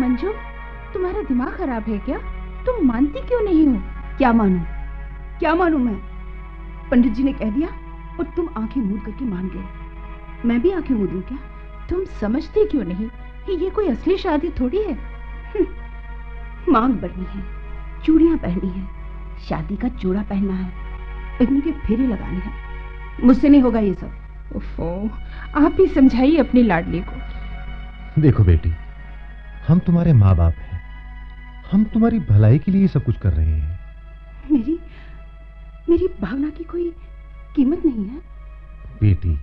मंजू, तुम्हारा दिमाग खराब है क्या? तुम मानती क्यों नहीं हो? क्या मानूं मैं? पंडित जी ने कह दिया और तुम आंखें मूंद करके मान गए। मैं भी आंखें मूंदूं क्या? तुम समझती क्यों नहीं? ये कोई असली शादी थोड़ी है। मांग भरनी है, चूड़ियां पहननी है, शादी का जोड़ा पहनना है, अग्नि के फेरे लगाने हैं। मुझसे नहीं होगा ये सब। ओफो, आप ही समझाइए अपनी लाडली को। देखो बेटी, हम तुम्हारे माँ बाप हैं, हम तुम्हारी भलाई के लिए सब कुछ कर रहे हैं। मेरी भावना की कोई कीमत नहीं है? बेटी,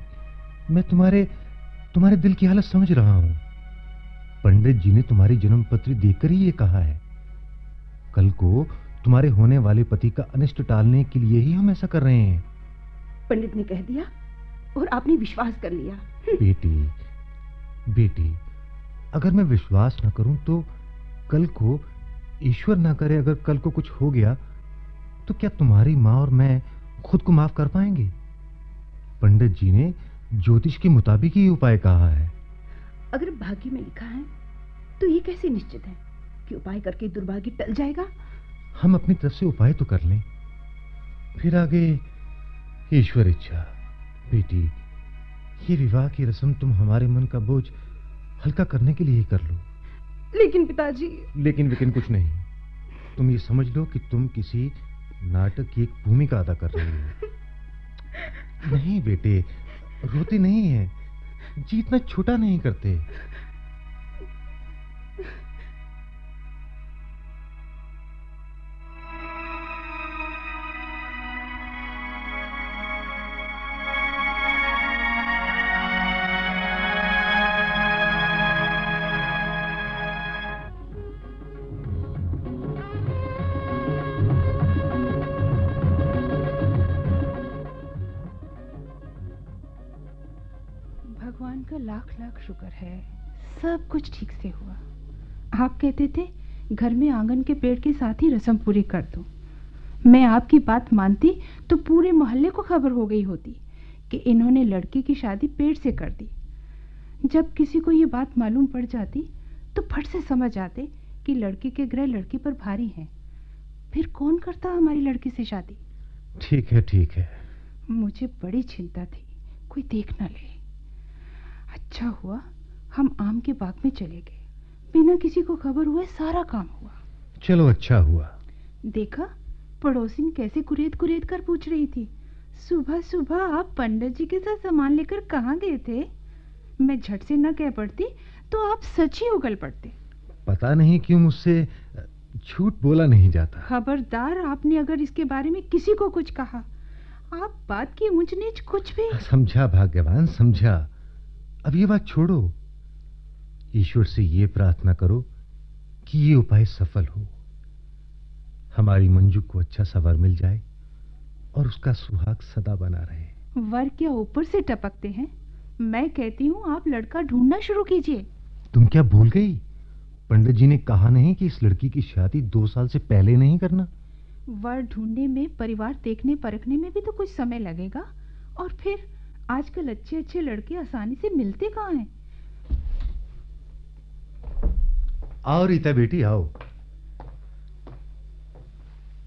मैं तुम्हारे दिल की हालत समझ रहा हूं। पंडित जी ने तुम्हारी जन्म पत्री देखकर ही ये कहा है। कल को तुम्हारे होने वाले पति का अनिष्ट टालने के लिए ही हम ऐसा कर रहे हैं। पंडित ने कह दिया और आपने विश्वास कर लिया। बेटी, अगर मैं विश्वास ना करूं तो कल को, ईश्वर ना करे, अगर कल को कुछ हो गया तो क्या तुम्हारी माँ और मैं खुद को माफ कर पाएंगे? पंडित जी ने ज्योतिष के मुताबिक ही उपाय कहा है। अगर भाग्य में लिखा है तो ये कैसे निश्चित है कि उपाय करके दुर्भाग्य टल जाएगा? हम अपनी तरफ से उपाय तो कर लें, फिर आगे ईश्वर इच्छा। बेटी, ये विवाह की रस्म तुम हमारे मन का बोझ हल्का करने के लिए ही कर लो। लेकिन पिताजी। लेकिन कुछ नहीं। तुम ये समझ लो कि तुम किसी नाटक की एक भूमिका अदा कर रही हो। नहीं बेटे, रोते नहीं है, जी इतना छोटा नहीं करते। भगवान का लाख लाख शुक्र है, सब कुछ ठीक से हुआ। आप कहते थे घर में आंगन के पेड़ के साथ ही रस्म पूरी कर दूं। मैं आपकी बात मानती तो पूरे मोहल्ले को खबर हो गई होती कि इन्होंने लड़की की शादी पेड़ से कर दी। जब किसी को ये बात मालूम पड़ जाती तो फट से समझ आते कि लड़की के ग्रह लड़की पर भारी हैं। फिर कौन करता हमारी लड़की से शादी? ठीक है। मुझे बड़ी चिंता थी कोई देख ना ले। अच्छा हुआ हम आम के बाग में चले गए, बिना किसी को खबर हुए सारा काम हुआ। चलो अच्छा हुआ। देखा, पड़ोसिन कैसे कुरेद कुरेद कर पूछ रही थी, सुबह सुबह आप पंडित जी के साथ सामान लेकर कहाँ गए थे? मैं झट से न कह पड़ती तो आप सच ही उगल पड़ते। पता नहीं क्यों मुझसे झूठ बोला नहीं जाता। खबरदार, आपने अगर इसके बारे में किसी को कुछ कहा, आप बात की ऊंच नीच कुछ भी। समझा भाग्यवान, समझा। अब ये बात छोड़ो, ईश्वर से ये प्रार्थना करो कि ये उपाय सफल हो, हमारी मंजू को अच्छा सा वर मिल जाए और उसका सुहाग सदा बना रहे। वर क्या ऊपर से टपकते हैं? मैं कहती हूँ आप लड़का ढूंढना शुरू कीजिए। तुम क्या भूल गई? पंडित जी ने कहा नहीं कि इस लड़की की शादी 2 साल से पहले नहीं करना? वर ढूंढने में, परिवार देखने परखने में भी तो कुछ समय लगेगा। और फिर आजकल अच्छे अच्छे लड़के आसानी से मिलते कहाँ हैं? आओ रीता बेटी, आओ।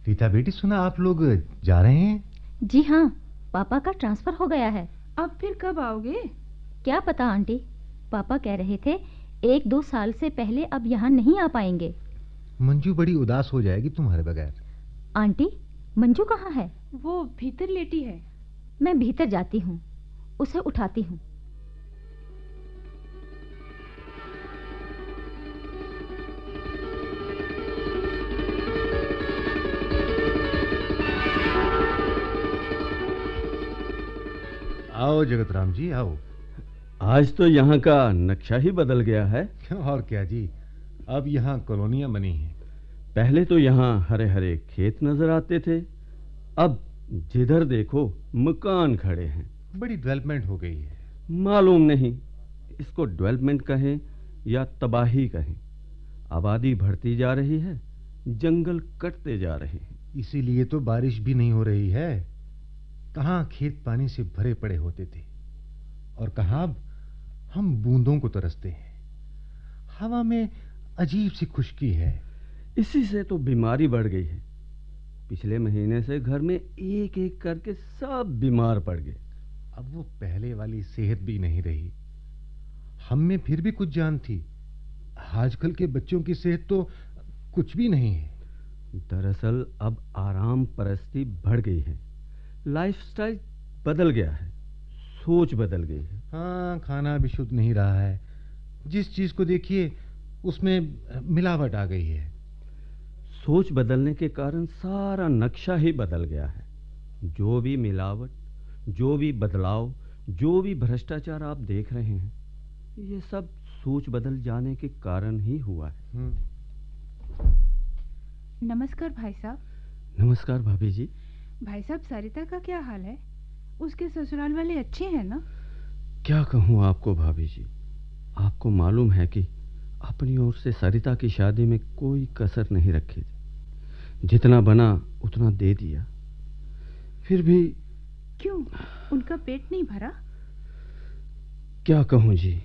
रीता बेटी, सुना आप लोग जा रहे हैं? जी हाँ, पापा का ट्रांसफर हो गया है। अब फिर कब आओगे? क्या पता आंटी, पापा कह रहे थे 1-2 साल से पहले अब यहाँ नहीं आ पाएंगे। मंजू बड़ी उदास हो जाएगी तुम्हारे बगैर। आंटी, मंजू कहाँ है? वो भीतर लेटी है। मैं भीतर जाती हूँ, उसे उठाती हूँ। आओ जगतराम जी, आओ। आज तो यहाँ का नक्शा ही बदल गया है। और क्या जी, अब यहाँ कॉलोनियां बनी हैं। पहले तो यहाँ हरे हरे खेत नजर आते थे, अब जिधर देखो मकान खड़े हैं। बड़ी डेवलपमेंट हो गई है। मालूम नहीं इसको डेवलपमेंट कहें या तबाही कहें। आबादी बढ़ती जा रही है, जंगल कटते जा रहे हैं। इसीलिए तो बारिश भी नहीं हो रही है। कहाँ खेत पानी से भरे पड़े होते थे और कहाँ अब हम बूंदों को तरसते हैं। हवा में अजीब सी खुश्की है। इसी से तो बीमारी बढ़ गई है। पिछले महीने से घर में एक एक करके सब बीमार पड़ गए। अब वो पहले वाली सेहत भी नहीं रही। हम में फिर भी कुछ जान थी। आजकल के बच्चों की सेहत तो कुछ भी नहीं है। दरअसल अब आराम परस्ती बढ़ गई है, लाइफस्टाइल बदल गया है, सोच बदल गई है। हाँ, खाना भी शुद्ध नहीं रहा है। जिस चीज को देखिए उसमें मिलावट आ गई है। सोच बदलने के कारण सारा नक्शा ही बदल गया है। जो भी मिलावट, जो भी बदलाव, जो भी भ्रष्टाचार आप देख रहे हैं, ये सब सोच बदल जाने के कारण ही हुआ है। नमस्कार भाई साहब। नमस्कार भाभी जी। भाई साहब, सरिता का क्या हाल है? उसके ससुराल वाले अच्छे हैं ना? क्या कहूँ आपको भाभी जी, आपको मालूम है कि अपनी ओर से सरिता की शादी में कोई कसर नहीं रखी थी। जितना बना उतना दे दिया। फिर भी क्यों? उनका पेट नहीं भरा? क्या कहूँ जी,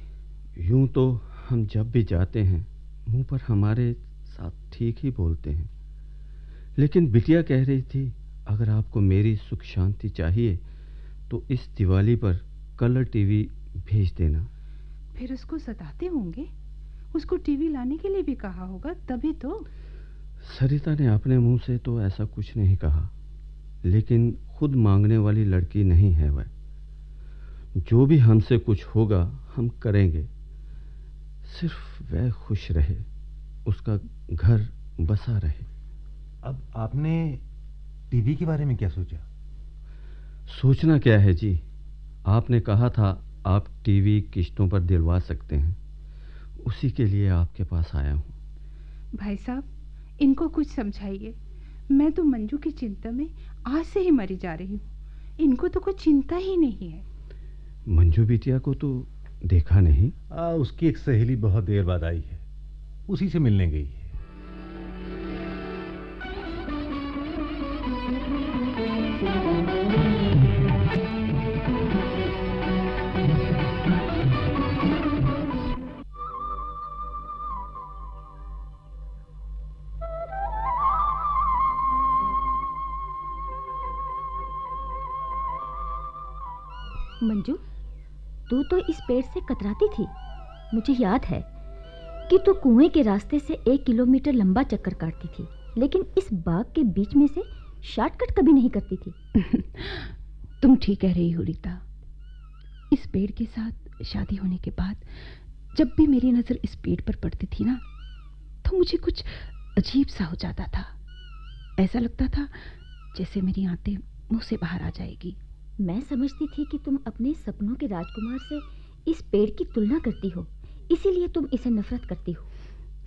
यूं तो हम जब भी जाते हैं मुंह पर हमारे साथ ठीक ही बोलते हैं, लेकिन बिटिया कह रही थी अगर आपको मेरी सुख शांति चाहिए तो इस दिवाली पर कलर टीवी भेज देना। फिर उसको सताते होंगे। उसको टीवी लाने के लिए भी कहा होगा, तभी तो। सरिता ने अपने मुंह से तो ऐसा कुछ नहीं कहा, लेकिन खुद मांगने वाली लड़की नहीं है वह। जो भी हमसे कुछ होगा हम करेंगे, सिर्फ वह खुश रहे, उसका घर बसा रहे। अब आपने टीवी के बारे में क्या सोचा? सोचना क्या है जी, आपने कहा था आप टीवी किश्तों पर दिलवा सकते हैं, उसी के लिए आपके पास आया हूँ। भाई साहब, इनको कुछ समझाइए। मैं तो मंजू की चिंता में आज से ही मरी जा रही हूँ। इनको तो कुछ चिंता ही नहीं है। मंजू बिटिया को तो देखा नहीं? उसकी एक सहेली बहुत देर बाद आई है, उसी से मिलने गई है। मंजू, तू तो इस पेड़ से कतराती थी। मुझे याद है कि तू कुएं के रास्ते से 1 किलोमीटर लंबा चक्कर काटती थी, लेकिन इस बाग के बीच में से शॉर्टकट कभी नहीं करती थी। तुम ठीक कह रही हो रीता। इस पेड़ के साथ शादी होने के बाद जब भी मेरी नजर इस पेड़ पर पड़ती थी ना, तो मुझे कुछ अजीब सा हो जाता था। ऐसा लगता था जैसे मेरी आंतें मुंह से बाहर आ जाएगी। मैं समझती थी कि तुम अपने सपनों के राजकुमार से इस पेड़ की तुलना करती हो, इसीलिए तुम इसे नफरत करती हो।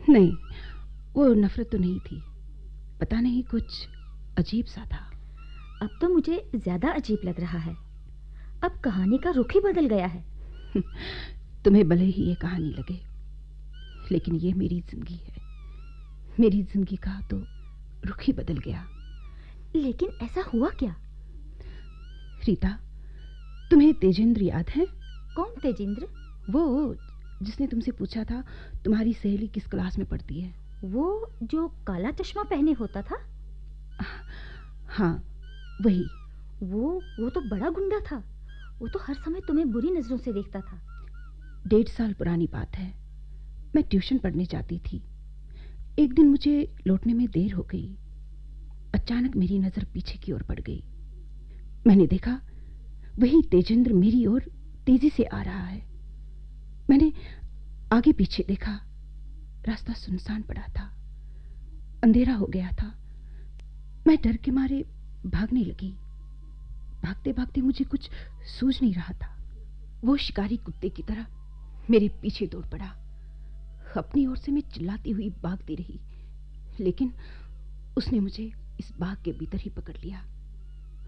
नहीं, वो नफरत तो नहीं थी। पता नहीं, कुछ अजीब सा था। अब तो मुझे ज्यादा अजीब लग रहा है। अब कहानी का रुख ही बदल गया है। तुम्हें भले ही ये कहानी लगे, लेकिन ये मेरी जिंदगी है। मेरी जिंदगी का तो रुख ही बदल गया। लेकिन ऐसा हुआ क्या? रीता, तुम्हें तेजेंद्र याद है? कौन तेजेंद्र? वो जिसने तुमसे पूछा था तुम्हारी सहेली किस क्लास में पढ़ती है। वो जो काला चश्मा पहने होता था? हाँ, वही। वो तो बड़ा गुंडा था। वो तो हर समय तुम्हें बुरी नजरों से देखता था। 1.5 साल पुरानी बात है। मैं ट्यूशन पढ़ने जाती थी। एक दिन मुझे लौटने में देर हो गई। अचानक मेरी नजर पीछे की ओर पड़ गई। मैंने देखा वही तेजेंद्र मेरी ओर तेजी से आ रहा है। मैंने आगे पीछे देखा, रास्ता सुनसान पड़ा था, अंधेरा हो गया था। मैं डर के मारे भागने लगी। भागते भागते मुझे कुछ सूझ नहीं रहा था। वो शिकारी कुत्ते की तरह मेरे पीछे दौड़ पड़ा। अपनी ओर से मैं चिल्लाती हुई भागती रही, लेकिन उसने मुझे इस बाग के भीतर ही पकड़ लिया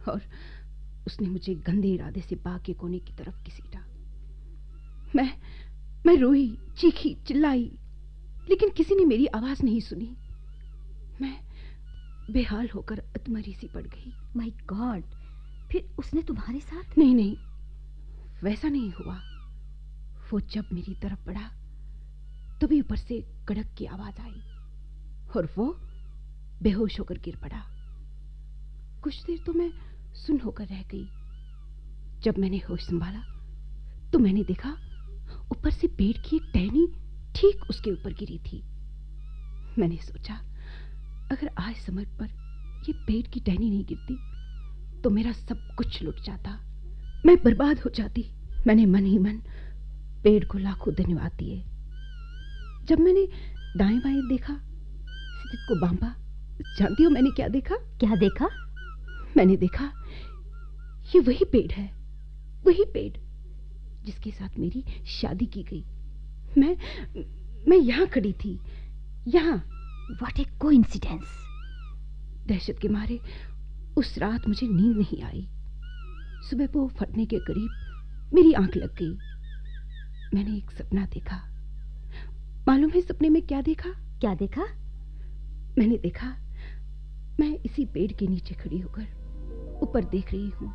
और उसने मुझे गंदे इरादे से बाग के कोने की तरफ घसीटा। मैं रोई, चीखी, चिल्लाई, लेकिन किसी ने मेरी आवाज नहीं सुनी। मैं बेहाल होकर अधमरी सी पड़ गई। My God! फिर उसने तुम्हारे साथ? नहीं, वैसा नहीं हुआ। वो जब मेरी तरफ बढ़ा तभी ऊपर से कड़क की आवाज आई और वो बेहोश होकर गिर पड़ा। कुछ देर तो मैं सुन होकर रह गई। जब मैंने होश संभाला तो मैंने देखा ऊपर से पेड़ की एक टहनी ठीक उसके ऊपर गिरी थी। मैंने सोचा अगर आज समय पर ये पेड़ की टहनी नहीं गिरती तो मेरा सब कुछ लुट जाता, मैं बर्बाद हो जाती। मैंने मन ही मन पेड़ को लाखों धन्यवाद दिए। जब मैंने दाएं बाएं देखा, सिद्धित को बांधा, जानती हो मैंने क्या देखा? क्या देखा? मैंने देखा ये वही पेड़ है, वही पेड़ जिसके साथ मेरी शादी की गई। मैं यहां खड़ी थी, यहां। What A coincidence. दहशत के मारे उस रात मुझे नींद नहीं आई। सुबह वो फटने के करीब मेरी आंख लग गई। मैंने एक सपना देखा। मालूम है सपने में क्या देखा? क्या देखा? मैंने देखा मैं इसी पेड़ के नीचे खड़ी होकर ऊपर देख रही हूं।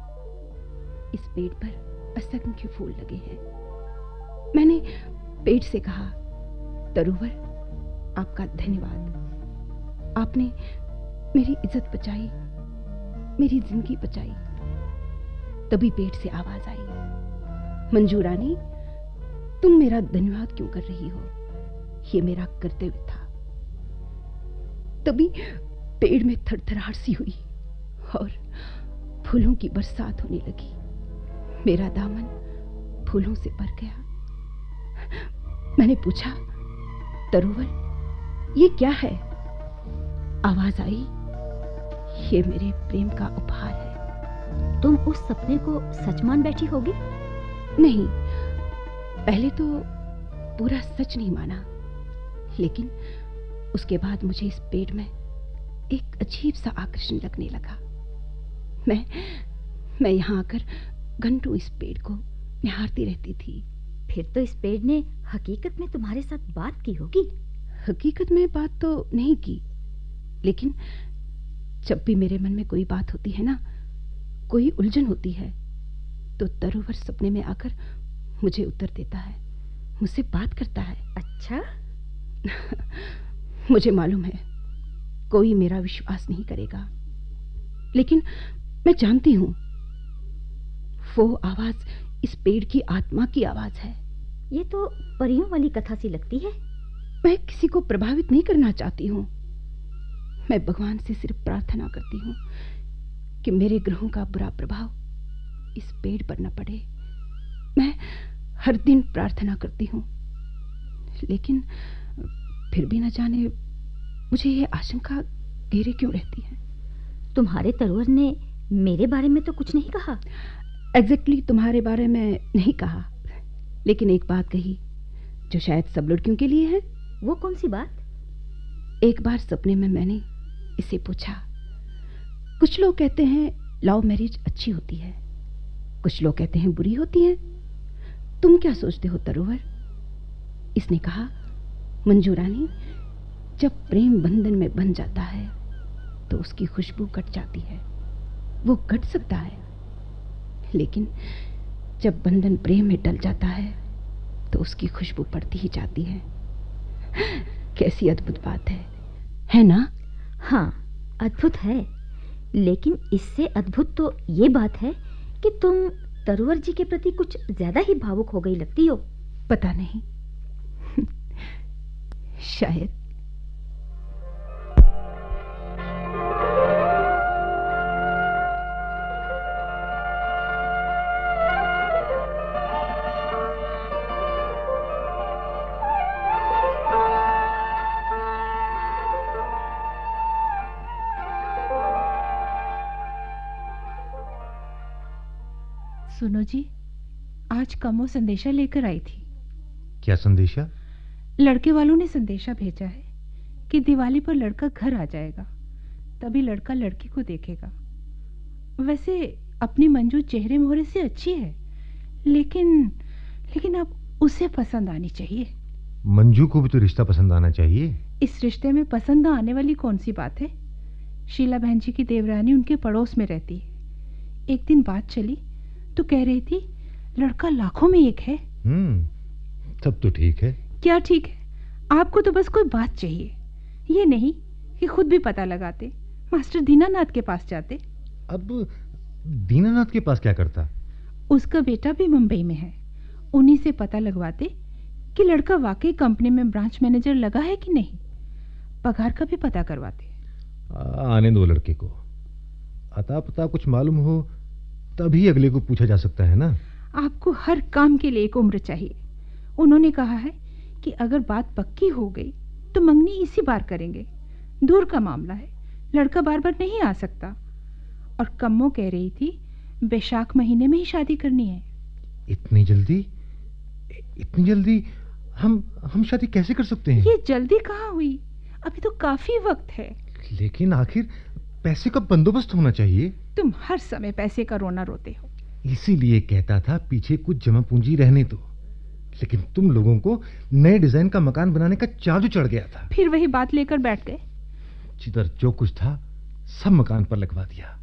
इस पेड़ पर असंख्य फूल लगे हैं। मैंने पेड़ से कहा, तरुवर आपका धन्यवाद, आपने मेरी इज्जत बचाई, मेरी जिंदगी बचाई। तभी पेड़ से आवाज आई, मंजू रानी तुम मेरा धन्यवाद क्यों कर रही हो? ये मेरा कर्तव्य था। तभी पेड़ में थरथराहट सी हुई और फूलों की बरसात होने लगी। मेरा दामन फूलों से भर गया। मैंने पूछा, तरुवर ये क्या है? आवाज आई, ये मेरे प्रेम का उपहार है। तुम उस सपने को सच मान बैठी होगी? नहीं, पहले तो पूरा सच नहीं माना, लेकिन उसके बाद मुझे इस पेड़ में एक अजीब सा आकर्षण लगने लगा। मैं यहां आकर घंटों इस पेड़ को निहारती रहती थी। फिर तो इस पेड़ ने हकीकत में तुम्हारे साथ बात की होगी? हकीकत में बात तो नहीं की, लेकिन जब भी मेरे मन में कोई बात होती है ना, कोई उलझन होती है, तो तरुवर सपने में आकर मुझे उत्तर देता है, मुझसे बात करता है। अच्छा? मुझे मालूम है कोई मेरा विश्वास नहीं करेगा, लेकिन मैं जानती हूं वो आवाज इस पेड़ की आत्मा की आवाज है। ये तो परियों वाली कथा सी लगती है। मैं किसी को प्रभावित नहीं करना चाहती हूं। मैं भगवान से सिर्फ प्रार्थना करती हूं कि मेरे ग्रहों का बुरा प्रभाव इस पेड़ पर न पड़े। मैं हर दिन प्रार्थना करती हूं, लेकिन फिर भी न जाने मुझे ये आशंका घेरे क्यों रहती है। तुम्हारे तरुवर ने मेरे बारे में तो कुछ नहीं कहा? एग्जैक्टली तुम्हारे बारे में नहीं कहा, लेकिन एक बात कही जो शायद सब लड़कियों के लिए है। वो कौन सी बात? एक बार सपने में मैंने इसे पूछा, कुछ लोग कहते हैं लव मैरिज अच्छी होती है, कुछ लोग कहते हैं बुरी होती है, तुम क्या सोचते हो तरुवर? इसने कहा, मंजू रानी जब प्रेम बंधन में बंध जाता है तो उसकी खुशबू घट जाती है। वो घट सकता है, लेकिन जब बंधन प्रेम में डल जाता है तो उसकी खुशबू बढ़ती ही जाती है। कैसी अद्भुत बात है ना? हाँ, अद्भुत है, लेकिन इससे अद्भुत तो ये बात है कि तुम तरुवर जी के प्रति कुछ ज्यादा ही भावुक हो गई लगती हो। पता नहीं, शायद। सुनो जी, आज कमो संदेशा लेकर आई थी। क्या संदेशा? लड़के वालों ने संदेशा भेजा है कि दिवाली पर लड़का घर आ जाएगा, तभी लड़का लड़की को देखेगा। वैसे अपनी मंजू चेहरे मोहरे से अच्छी है, लेकिन अब उसे पसंद आनी चाहिए। मंजू को भी तो रिश्ता पसंद आना चाहिए। इस रिश्ते में पसंद आने वाली कौन सी बात है? शीला बहन जी की देवरानी उनके पड़ोस में रहती है। एक दिन बात चली तो कह रही थी लड़का लाखों में एक है। तब तो ठीक है। क्या ठीक है? आपको तो बस कोई बात चाहिए, ये नहीं कि खुद भी पता लगाते, मास्टर दीनानाथ के पास जाते। अब दीनानाथ के पास क्या करता? उसका बेटा भी मुंबई में है, उन्हीं से पता लगवाते कि लड़का वाकई कंपनी में ब्रांच मैनेजर लगा है कि नहीं, पगार का भी पता करवाते। आने दो लड़के को, अता पता कुछ मालूम हो तभी अगले को पूछा जा सकता है ना। आपको हर काम के लिए एक उम्र चाहिए। उन्होंने कहा है कि अगर बात पक्की हो गई तो मंगनी इसी बार करेंगे। दूर का मामला है, लड़का बार बार नहीं आ सकता। और कम्मो कह रही थी बैशाख महीने में ही शादी करनी है। इतनी जल्दी? इतनी जल्दी हम शादी कैसे कर सकते हैं? ये जल्दी कहाँ हुई, अभी तो काफी वक्त है। लेकिन आखिर पैसे का बंदोबस्त होना चाहिए। तुम हर समय पैसे का रोना रोते हो। इसीलिए कहता था पीछे कुछ जमा पूंजी रहने दो, लेकिन तुम लोगों को नए डिजाइन का मकान बनाने का जादू चढ़ गया था। फिर वही बात लेकर बैठ गए। जिधर जो कुछ था सब मकान पर लगवा दिया।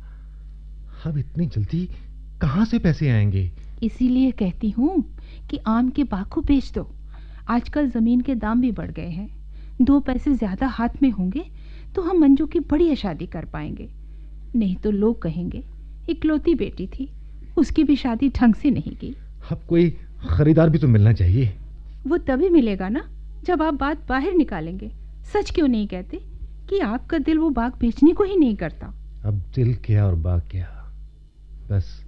अब इतनी जल्दी कहां से पैसे आएंगे? इसीलिए कहती हूँ कि आम के बाग को बेच दो। आजकल जमीन के दाम भी बढ़ गए हैं। 2 पैसे ज्यादा हाथ में होंगे तो हम मंजू की बढ़िया शादी कर पाएंगे। नहीं तो लोग कहेंगे इकलौती बेटी थी, उसकी भी शादी ढंग से नहीं की। अब कोई खरीदार भी तो मिलना चाहिए। वो तभी मिलेगा ना जब आप बात बाहर निकालेंगे। सच क्यों नहीं कहते कि आपका दिल वो बाग बेचने को ही नहीं करता? अब दिल क्या और बाग क्या, बस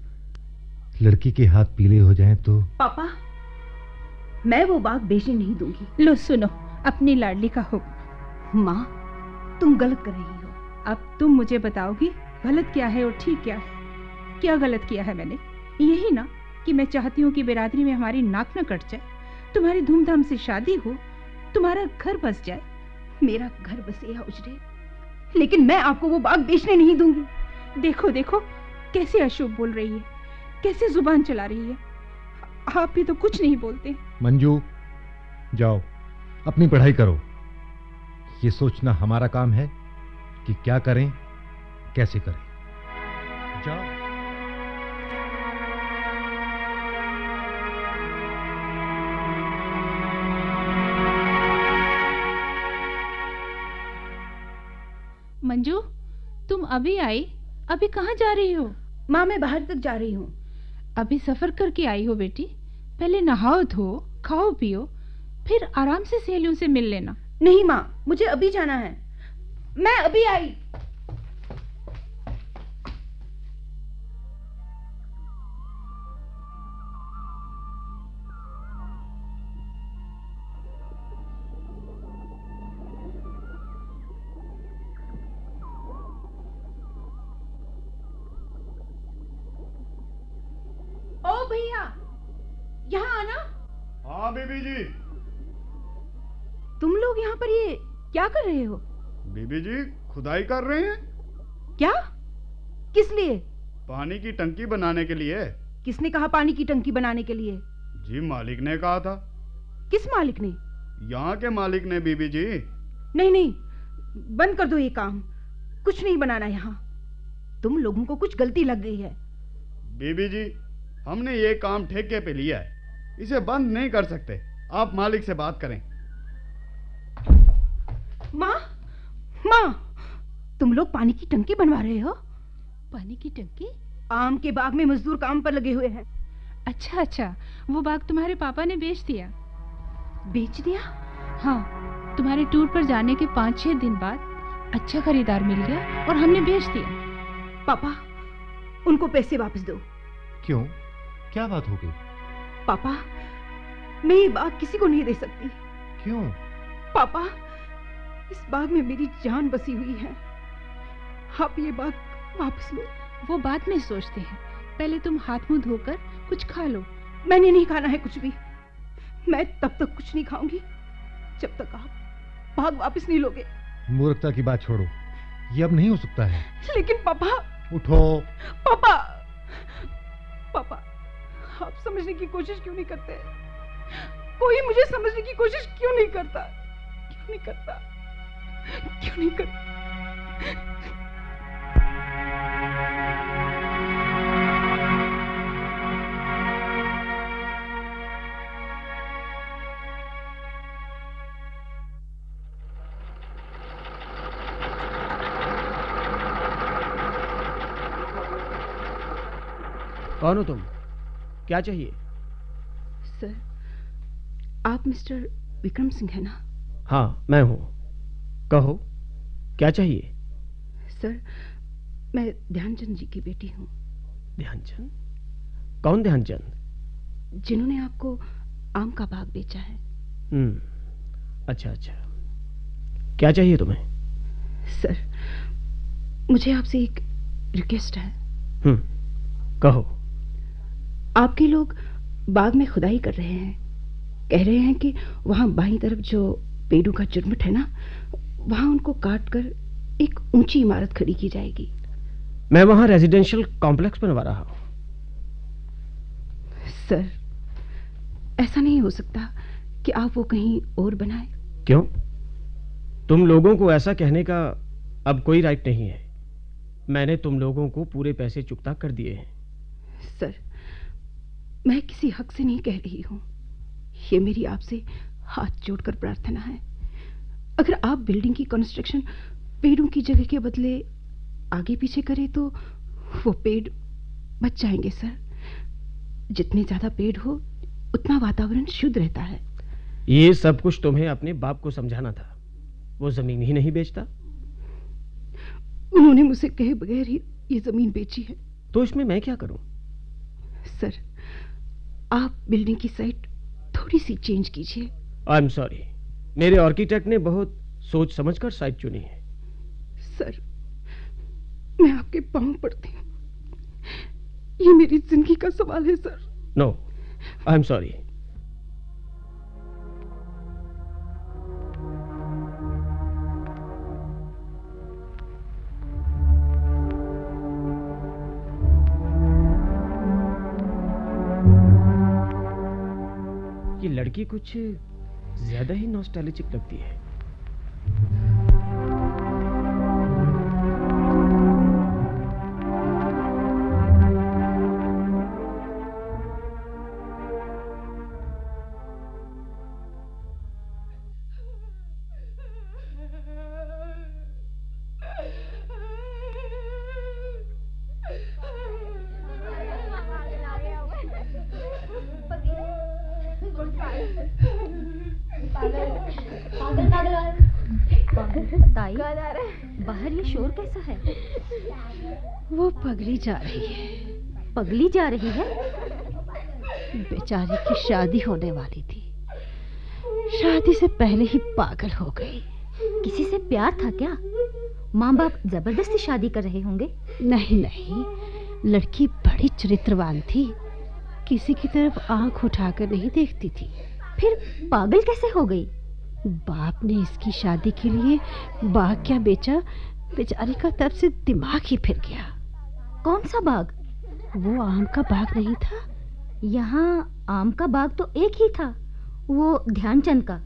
लड़की के हाथ पीले हो जाएं तो। पापा, मैं वो बाग बेचने नहीं दूंगी। लो सुनो अपनी लाडली का हुक्म। माँ, तुम गलत कर रही हो। अब तुम मुझे बताओगी गलत क्या है और ठीक क्या है? क्या गलत किया है मैंने? यही ना कि मैं चाहती हूँ कि बिरादरी में हमारी नाक न कट जाए, तुम्हारी धूमधाम से शादी हो, तुम्हारा घर बस जाए। मेरा घर बसे या उजड़े, लेकिन मैं आपको वो बाग बेचने नहीं दूंगी। देखो देखो कैसे अशुभ बोल रही है, कैसे जुबान चला रही है। आप भी तो कुछ नहीं बोलते। मंजू, जाओ अपनी पढ़ाई करो। ये सोचना हमारा काम है कि क्या करें कैसे करें। जाओ। मंजू, तुम अभी आई? अभी कहाँ जा रही हो? माँ, मैं बाहर तक जा रही हूँ। अभी सफर करके आई हो बेटी? पहले नहाओ धो, खाओ पियो, फिर आराम से सहेलियों से मिल लेना। नहीं माँ, मुझे अभी जाना है। मैं अभी आई। ओ भैया, यहाँ आना। हाँ बीबी जी। तुम लोग यहाँ पर ये क्या कर रहे हो? बीबी जी खुदाई कर रहे हैं। क्या? किस लिए? पानी की टंकी बनाने के लिए। किसने कहा पानी की टंकी बनाने के लिए? जी मालिक ने कहा था। किस मालिक ने? यहाँ के मालिक ने बीबी जी। नहीं नहीं, बंद कर दो ये काम। कुछ नहीं बनाना यहाँ। तुम लोगों को कुछ गलती लग गई है। बीबी जी, हमने ये काम ठेके पे लिया है, इसे बंद नहीं कर सकते। आप मालिक से बात करें। माँ, माँ, तुम लोग पानी की टंकी बनवा रहे हो? पानी की टंकी? आम के बाग में मजदूर काम पर लगे हुए हैं। अच्छा अच्छा, वो बाग तुम्हारे पापा ने बेच दिया? बेच दिया? हाँ, तुम्हारे टूर पर जाने के 5-6 दिन बाद अच्छा खरीदार मिल गया और हमने बेच दिया। पापा, उनको पैसे वापस दो। क्यों, क्या बात हो गई? पापा, मैं ये बाग किसी को नहीं दे सकती। क्यों? पापा, इस बाग में मेरी जान बसी हुई है। आप ये बाग वापस लो। वो बाद में सोचते हैं, पहले तुम हाथ मुंह धोकर कुछ खा लो। मैंने नहीं खाना है कुछ भी। मैं तब तक कुछ नहीं खाऊंगी जब तक आप बाग वापस नहीं लोगे। मूर्खता की बात छोड़ो, ये अब नहीं हो सकता है। लेकिन पापा। उठो। पापा, पापा, आप समझने की कोशिश क्यों नहीं करते? कोई मुझे समझने की कोशिश क्यों नहीं करता? क्यों नहीं करता? क्यों नहीं करता? कौन हो तुम? क्या चाहिए? सर, आप मिस्टर विक्रम सिंह है ना? हाँ, मैं हूँ। कहो, क्या चाहिए? सर, मैं ध्यानचंद जी की बेटी हूँ। ध्यानचंद? कौन ध्यानचंद? जिन्होंने आपको आम का बाग बेचा है। अच्छा अच्छा। क्या चाहिए तुम्हें? सर, मुझे आपसे एक रिक्वेस्ट है। कहो। आपके लोग बाग में खुदाई कर रहे हैं। कह रहे हैं कि वहां बाईं तरफ जो पेड़ों का चुरमुट है ना, वहां उनको काट कर एक ऊंची इमारत खड़ी की जाएगी। मैं वहां रेजिडेंशियल कॉम्प्लेक्स बनवा रहा हूं। सर, ऐसा नहीं हो सकता कि आप वो कहीं और बनाएं। क्यों? तुम लोगों को ऐसा कहने का अब कोई राइट नहीं है। मैंने तुम लोगों को पूरे पैसे चुकता कर दिए हैं। सर, मैं किसी हक से नहीं कह रही हूं। ये मेरी आपसे हाथ जोड़कर प्रार्थना है। अगर आप बिल्डिंग की कंस्ट्रक्शन पेड़ों की जगह के बदले आगे पीछे करें तो वो पेड़ बच जाएंगे। सर, जितने ज्यादा पेड़ हो उतना वातावरण शुद्ध रहता है। ये सब कुछ तुम्हें अपने बाप को समझाना था। वो जमीन ही नहीं बेचता। उन्होंने मुझसे कहे बगैर ही ये जमीन बेची है। तो इसमें मैं क्या करूं? सर, आप बिल्डिंग की साइट थोड़ी सी चेंज कीजिए। आई एम सॉरी, मेरे आर्किटेक्ट ने बहुत सोच समझकर साइट चुनी है। सर, मैं आपके पांव पड़ती हूँ। ये मेरी जिंदगी का सवाल है sir. No, I am sorry. ये लड़की कुछ ज्यादा ही नॉस्टैल्जिक लगती है। ताई, बाहर ये शोर कैसा है? वो पगली जा रही है। पगली जा रही है? बेचारी की शादी होने वाली थी। शादी से पहले ही पागल हो गई। किसी से प्यार था क्या? माँ बाप जबरदस्ती शादी कर रहे होंगे। नहीं नहीं, लड़की बड़ी चरित्रवान थी। किसी की तरफ आंख उठाकर नहीं देखती थी। फिर पागल कैसे हो गई? बाप ने इसकी शादी के लिए बाग क्या बेचा, बेचारी का तब से दिमाग ही फिर गया। कौन सा बाग? वो आम का बाग नहीं था? यहाँ आम का बाग तो एक ही था, वो ध्यानचंद का।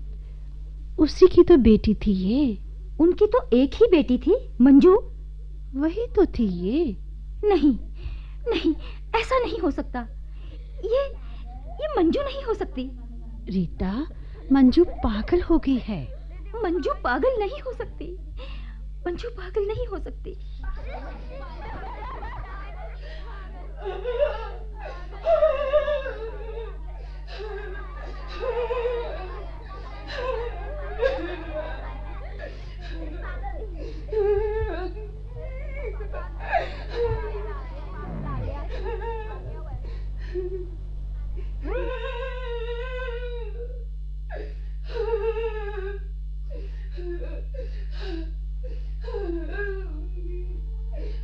उसी की तो बेटी थी ये। उनकी तो एक ही बेटी थी, मंजू। वही तो थी ये। नहीं नहीं, ऐसा नहीं हो सकता। ये मंजू नहीं हो सकती। रीता, मंजू पागल हो गई है। मंजू पागल नहीं हो सकती। मंजू पागल नहीं हो सकती।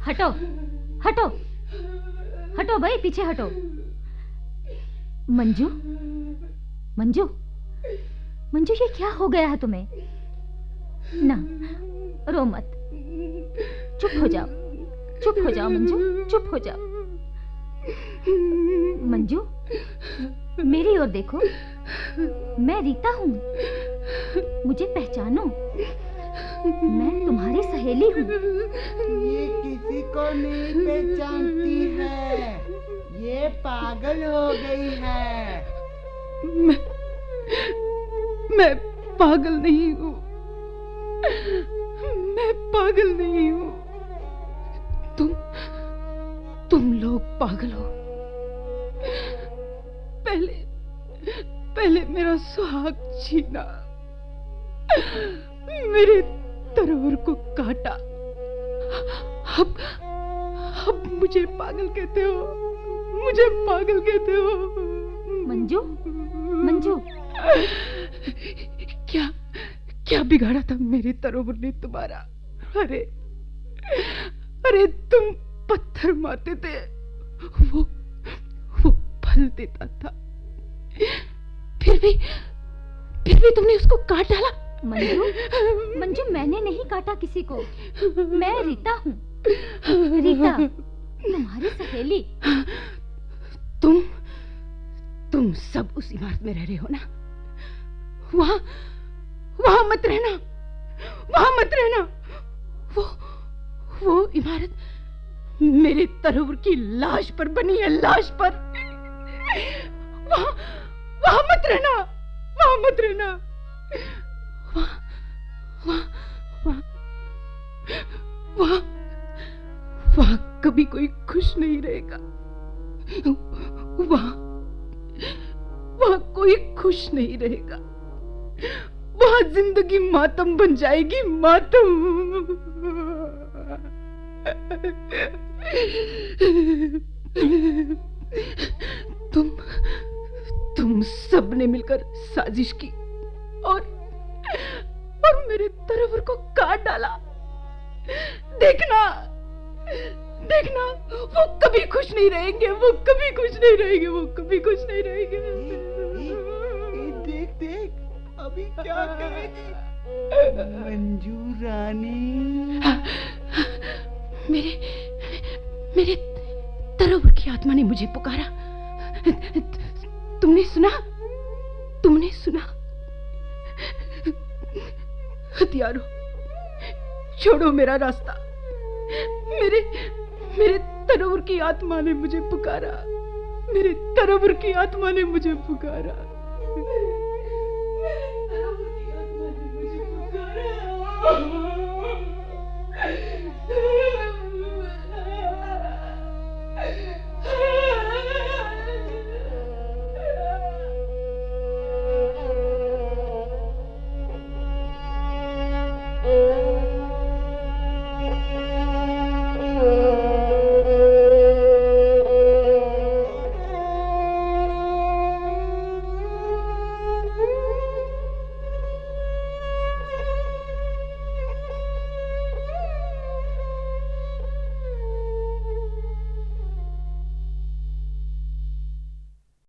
हटो हटो हटो भाई, पीछे हटो। मंजू, मंजू, मंजू, ये क्या हो गया है तुम्हें? ना, रो मत। चुप हो जाओ, चुप हो जाओ मंजू, चुप हो जाओ। मंजू, मेरी ओर देखो। मैं रीता हूँ, मुझे पहचानो। मैं तुम्हारी सहेली हूँ। ये किसी को नहीं पहचानती है, ये पागल हो गई है। मैं पागल नहीं हूँ। मैं पागल नहीं हूँ। तुम लोग पागल हो। पहले मेरा सुहाग छीना, मेरे तरोवर को काटा, अब मुझे पागल कहते हो, मुझे पागल कहते हो। मंजू, मंजू, क्या क्या बिगाड़ा था मेरे तरोवर ने तुम्हारा? अरे अरे तुम पत्थर मारते थे, वो फल देता था, फिर भी तुमने उसको काट डाला। मंजू, मंजू, मैंने नहीं काटा किसी को। मैं रीता हूँ, रीता, तुम्हारी सहेली। तुम सब उस इमारत में रह रहे हो ना? वहां मत रहना, वहां मत रहना। वो इमारत मेरे तरोवर की लाश पर बनी है, लाश पर। वहां मत रहना, वहां मत रहना। वहां कभी कोई खुश नहीं रहेगा। वहां कोई खुश नहीं रहेगा। वहां जिंदगी मातम बन जाएगी, मातम। तुम सब ने मिलकर साजिश की और मेरे तरोवर को काट डाला। देखना, वो कभी खुश नहीं रहेंगे, वो कभी खुश नहीं रहेंगे, वो कभी खुश नहीं रहेंगे। देख, अभी क्या करेगी मंजू रानी? मेरे तरोवर की आत्मा ने मुझे पुकारा। तुमने सुना? हथियारो, छोड़ो मेरा रास्ता। मेरे तरोवर की आत्मा ने मुझे पुकारा, मेरे तरोवर की आत्मा ने मुझे पुकारा। मेरे तरोवर की आत्मा ने मुझे पुकारा।